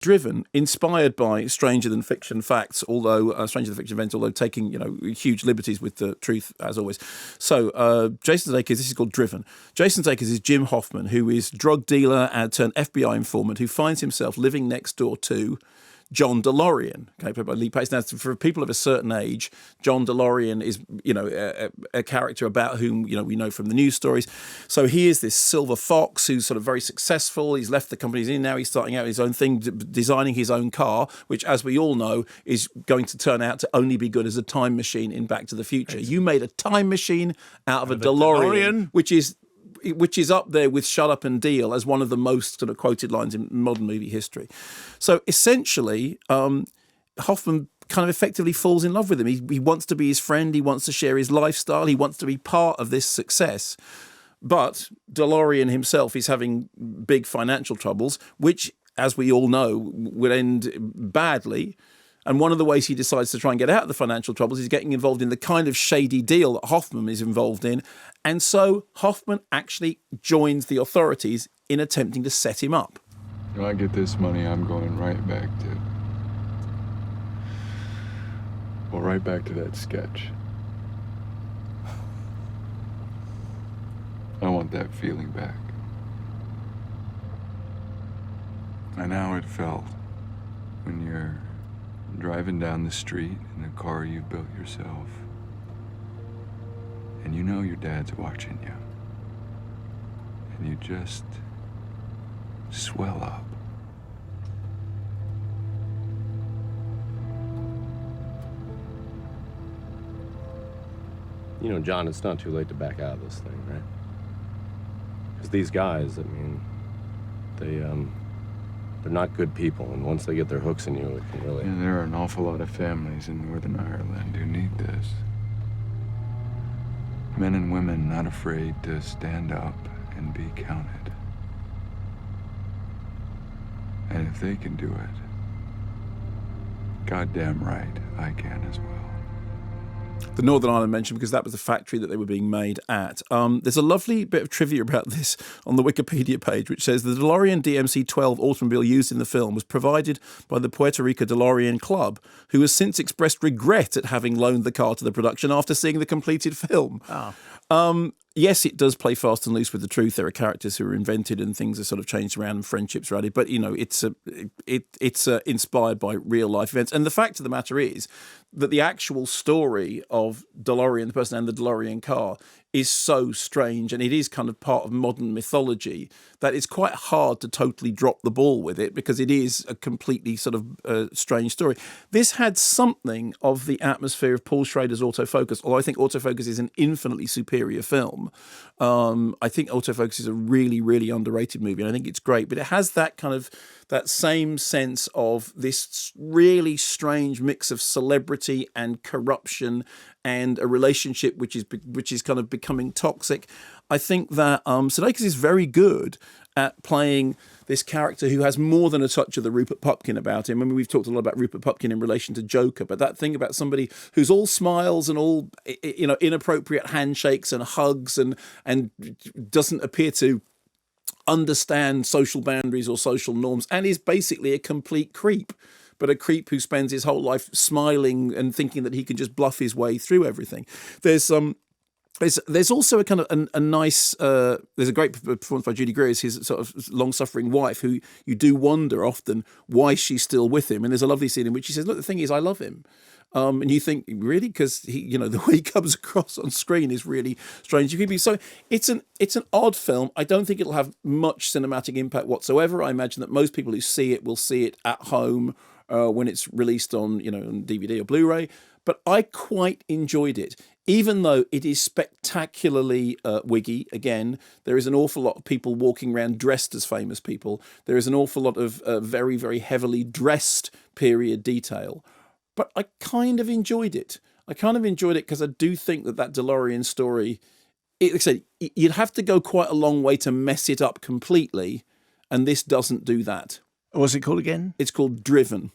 Driven, inspired by Stranger Than Fiction facts, although Stranger Than Fiction events, although taking huge liberties with the truth as always. So Jason Sudeikis, this is called Driven. Jason Sudeikis is Jim Hoffman, who is drug dealer and turned FBI informant, who finds himself living next door to John DeLorean, okay, played by Lee Pace. Now, for people of a certain age, John DeLorean is, a character about whom, we know from the news stories. So he is this silver fox who's sort of very successful. He's left the company he's in. Now he's starting out his own thing, designing his own car, which, as we all know, is going to turn out to only be good as a time machine in Back to the Future. You made a time machine out of a DeLorean, which is up there with Shut Up and Deal as one of the most sort of quoted lines in modern movie history. So essentially, Hoffman kind of effectively falls in love with him. He wants to be his friend. He wants to share his lifestyle. He wants to be part of this success. But DeLorean himself is having big financial troubles, which, as we all know, would end badly. And one of the ways he decides to try and get out of the financial troubles is getting involved in the kind of shady deal that Hoffman is involved in. And so Hoffman actually joins the authorities in attempting to set him up. When I get this money, I'm going right back to that sketch. I want that feeling back. And how it felt when you're driving down the street in a car you built yourself, and you know your dad's watching you, and you just swell up. John, it's not too late to back out of this thing, right? Because these guys, they're not good people, and once they get their hooks in you, it can really... Yeah, there are an awful lot of families in Northern Ireland who need this. Men and women not afraid to stand up and be counted. And if they can do it, goddamn right, I can as well. The Northern Ireland mention, because that was the factory that they were being made at. There's a lovely bit of trivia about this on the Wikipedia page, which says the DeLorean DMC-12 automobile used in the film was provided by the Puerto Rico DeLorean Club, who has since expressed regret at having loaned the car to the production after seeing the completed film. Yes, it does play fast and loose with the truth. There are characters who are invented and things are sort of changed around and friendships are added. But, it's inspired by real life events. And the fact of the matter is that the actual story of DeLorean, the person and the DeLorean car, is so strange, and it is kind of part of modern mythology, that it's quite hard to totally drop the ball with it, because it is a completely sort of strange story. This had something of the atmosphere of Paul Schrader's Autofocus, although I think Autofocus is an infinitely superior film. I think Autofocus is a really, really underrated movie, and I think it's great, but it has that same sense of this really strange mix of celebrity and corruption and a relationship which is kind of becoming toxic. I think that Sudeikis is very good at playing this character who has more than a touch of the Rupert Pupkin about him. I mean, we've talked a lot about Rupert Pupkin in relation to Joker, but that thing about somebody who's all smiles and all inappropriate handshakes and hugs and doesn't appear to understand social boundaries or social norms, and is basically a complete creep, but a creep who spends his whole life smiling and thinking that he can just bluff his way through everything. There's also a kind of a nice there's a great performance by Judy Greer as his sort of long-suffering wife, who you do wonder often why she's still with him. And there's a lovely scene in which she says, look, the thing is, I love him. And you think, really? Because he, the way he comes across on screen is really strange. So it's an odd film. I don't think it'll have much cinematic impact whatsoever. I imagine that most people who see it will see it at home when it's released on, on DVD or Blu-ray. But I quite enjoyed it, even though it is spectacularly wiggy. Again, there is an awful lot of people walking around dressed as famous people. There is an awful lot of very, very heavily dressed period detail. But I kind of enjoyed it. Because I do think that DeLorean story, like I said, you'd have to go quite a long way to mess it up completely, and this doesn't do that. What's it called again? It's called Driven.